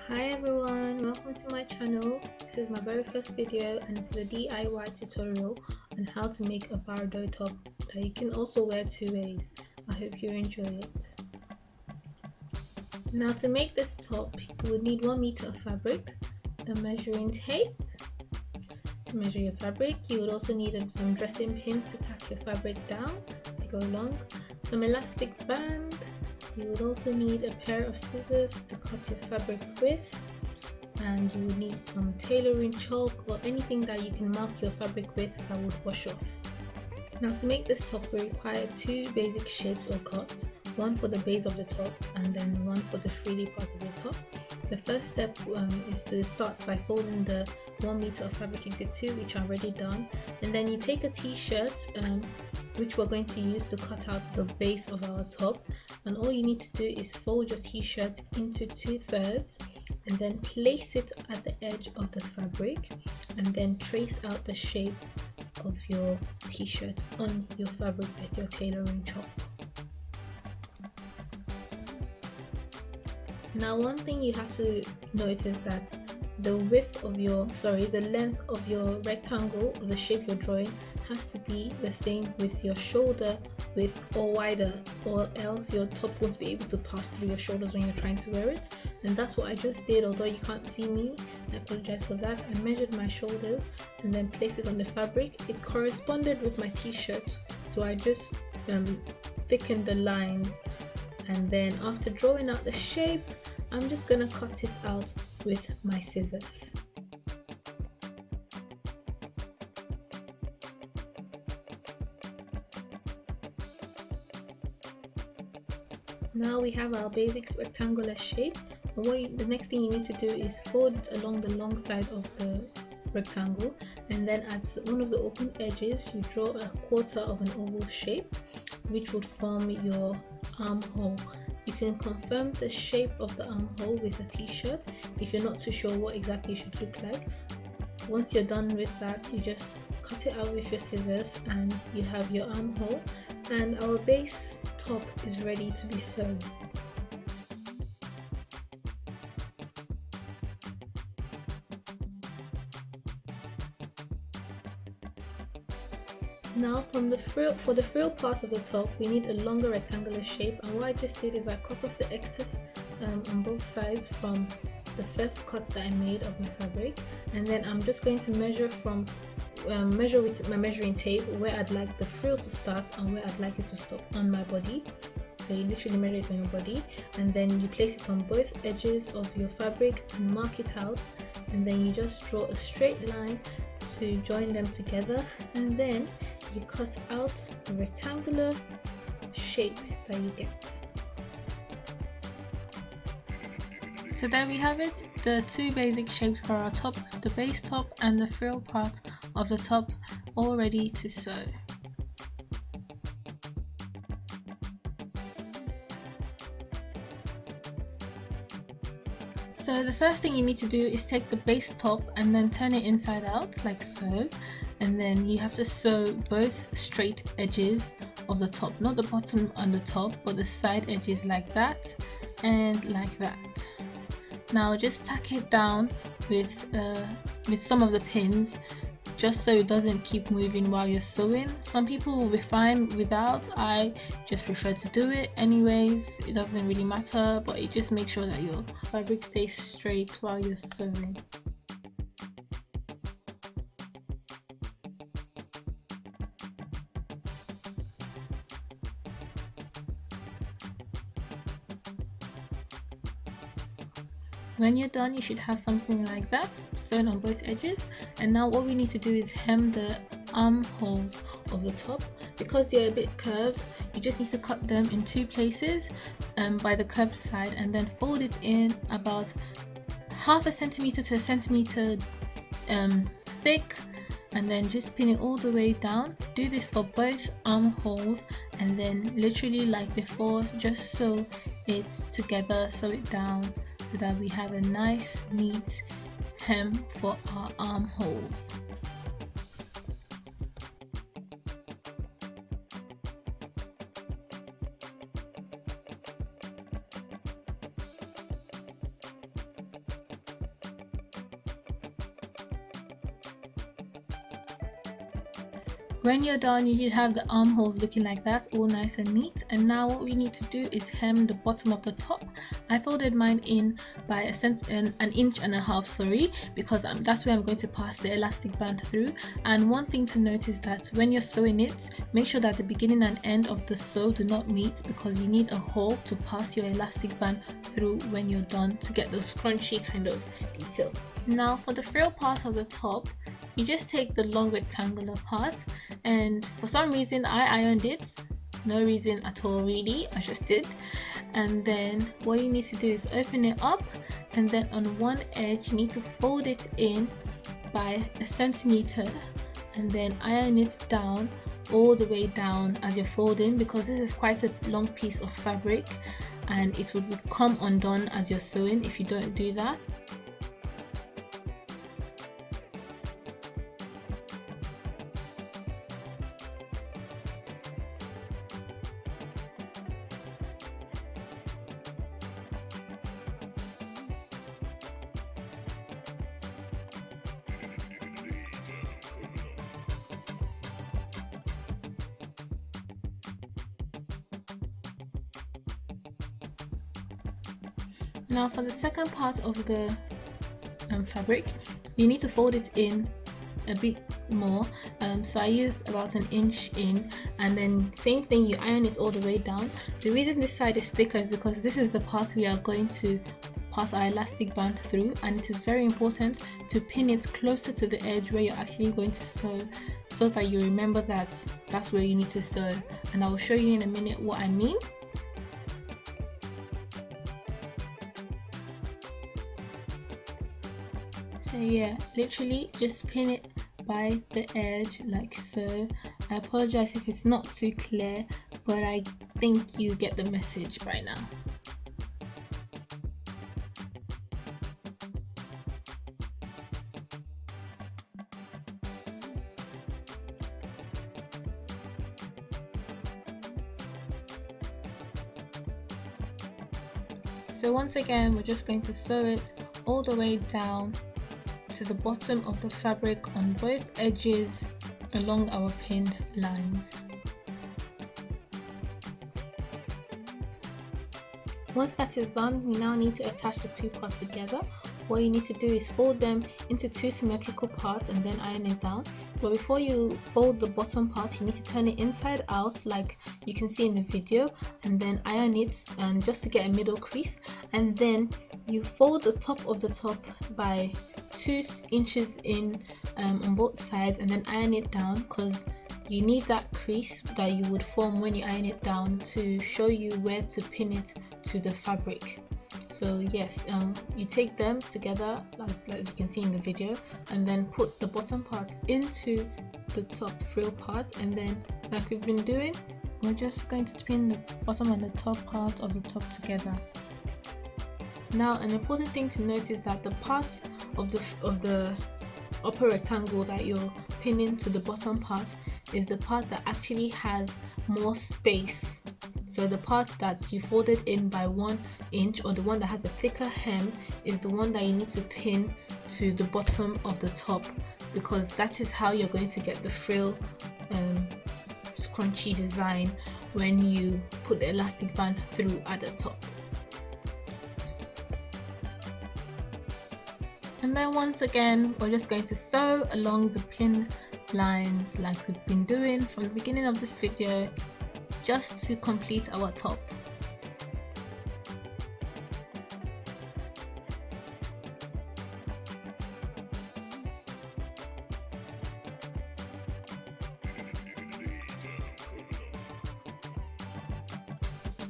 Hi everyone, welcome to my channel. This is my very first video and it's a DIY tutorial on how to make a Bardot top that you can also wear two ways. I hope you enjoy it. Now to make this top, you will need 1 meter of fabric, a measuring tape to measure your fabric. You would also need some dressing pins to tack your fabric down as you go along, some elastic band. You would also need a pair of scissors to cut your fabric with, and you would need some tailoring chalk or anything that you can mark your fabric with that would wash off. Now to make this top, we require two basic shapes or cuts, one for the base of the top and then one for the frilly part of the top. The first step is to start by folding the 1 meter of fabric into two, which are already done, and then you take a t-shirt which we're going to use to cut out the base of our top, and all you need to do is fold your t-shirt into 2/3 and then place it at the edge of the fabric and then trace out the shape of your t-shirt on your fabric with your tailoring chalk. Now one thing you have to note is that the length of your rectangle or the shape you're drawing has to be the same with your shoulder width or wider, or else your top won't be able to pass through your shoulders when you're trying to wear it. And that's what I just did. Although you can't see me, I apologize for that. I measured my shoulders and then placed it on the fabric. It corresponded with my t-shirt, so I just thickened the lines, and then after drawing out the shape, I'm just gonna cut it out with my scissors. Now we have our basic rectangular shape, and the next thing you need to do is fold it along the long side of the rectangle, and then at one of the open edges you draw a quarter of an oval shape which would form your armhole. You can confirm the shape of the armhole with a t-shirt if you're not too sure what exactly it should look like. Once you're done with that, you just cut it out with your scissors and you have your armhole, and our base top is ready to be sewn. Now for the frill part of the top, we need a longer rectangular shape, and what I just did is I cut off the excess on both sides from the first cut that I made of my fabric, and then I'm just going to measure with my measuring tape where I'd like the frill to start and where I'd like it to stop on my body. So you literally measure it on your body, and then you place it on both edges of your fabric and mark it out, and then you just draw a straight line to join them together, and then you cut out the rectangular shape that you get. So there we have it, the two basic shapes for our top, the base top and the frill part of the top, all ready to sew. So the first thing you need to do is take the base top and then turn it inside out like so, and then you have to sew both straight edges of the top, not the bottom and the top, but the side edges like that and like that. Now just tack it down with some of the pins, just so it doesn't keep moving while you're sewing. Some people will be fine without. I just prefer to do it anyways. It doesn't really matter, but it just makes sure that your fabric stays straight while you're sewing. When you're done, you should have something like that sewn on both edges. And now what we need to do is hem the armholes of the top. Because they're a bit curved, you just need to cut them in two places by the curved side, and then fold it in about 1/2 centimeter to 1 centimeter thick, and then just pin it all the way down. Do this for both armholes, and then literally like before, just sew it together, sew it down, so that we have a nice neat hem for our armholes. When you're done, you should have the armholes looking like that, all nice and neat. And now what we need to do is hem the bottom of the top. I folded mine in by an inch and a half, sorry, because that's where I'm going to pass the elastic band through. And one thing to note is that when you're sewing it, make sure that the beginning and end of the sew do not meet, because you need a hole to pass your elastic band through when you're done to get the scrunchy kind of detail. Now for the frill part of the top, you just take the long rectangular part, and for some reason I ironed it. No reason at all really, I just did. And then what you need to do is open it up, and then on one edge you need to fold it in by 1 centimeter, and then iron it down all the way down as you're folding, because this is quite a long piece of fabric and it would come undone as you're sewing if you don't do that. Now for the second part of the fabric, you need to fold it in a bit more, so I used about 1 inch in, and then same thing, you iron it all the way down. The reason this side is thicker is because this is the part we are going to pass our elastic band through, and it is very important to pin it closer to the edge where you're actually going to sew, so that you remember that that's where you need to sew, and I will show you in a minute what I mean. So yeah, literally just pin it by the edge like so. I apologize if it's not too clear, but I think you get the message by now. So once again, we're just going to sew it all the way down to the bottom of the fabric on both edges along our pinned lines. Once that is done, we now need to attach the two parts together. What you need to do is fold them into two symmetrical parts and then iron it down. But before you fold the bottom part, you need to turn it inside out like you can see in the video, and then iron it, and just to get a middle crease. And then you fold the top of the top by 2 inches in on both sides, and then iron it down, because you need that crease that you would form when you iron it down to show you where to pin it to the fabric. So yes, you take them together as you can see in the video, and then put the bottom part into the top frill part, and then like we've been doing, we're just going to pin the bottom and the top part of the top together. Now an important thing to note is that the part of the upper rectangle that you're pinning to the bottom part is the part that actually has more space. So the part that you folded in by 1 inch, or the one that has a thicker hem, is the one that you need to pin to the bottom of the top, because that is how you're going to get the frill scrunchy design when you put the elastic band through at the top. And then once again, we're just going to sew along the pin lines like we've been doing from the beginning of this video, just to complete our top.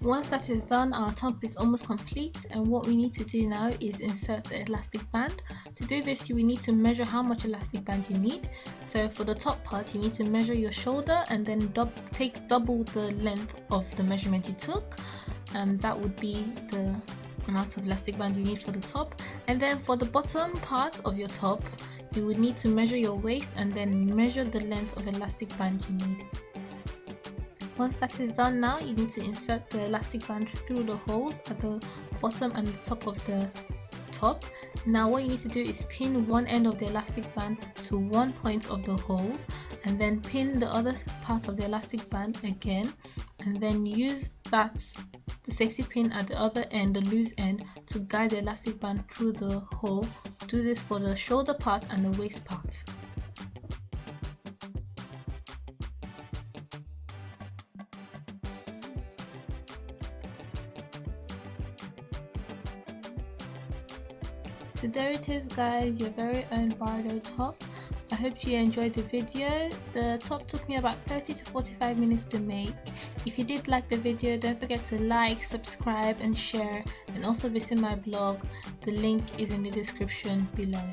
Once that is done, our top is almost complete, and what we need to do now is insert the elastic band. To do this, you will need to measure how much elastic band you need. So for the top part, you need to measure your shoulder and then take double the length of the measurement you took. That would be the amount of elastic band you need for the top. And then for the bottom part of your top, you would need to measure your waist and then measure the length of elastic band you need. Once that is done, now you need to insert the elastic band through the holes at the bottom and the top of the top. Now what you need to do is pin one end of the elastic band to one point of the holes, and then pin the other part of the elastic band again, and then use the safety pin at the other end, the loose end, to guide the elastic band through the hole. Do this for the shoulder part and the waist part. So there it is, guys, your very own Bardot top. I hope you enjoyed the video. The top took me about 30 to 45 minutes to make. If you did like the video, don't forget to like, subscribe and share, and also visit my blog. The link is in the description below.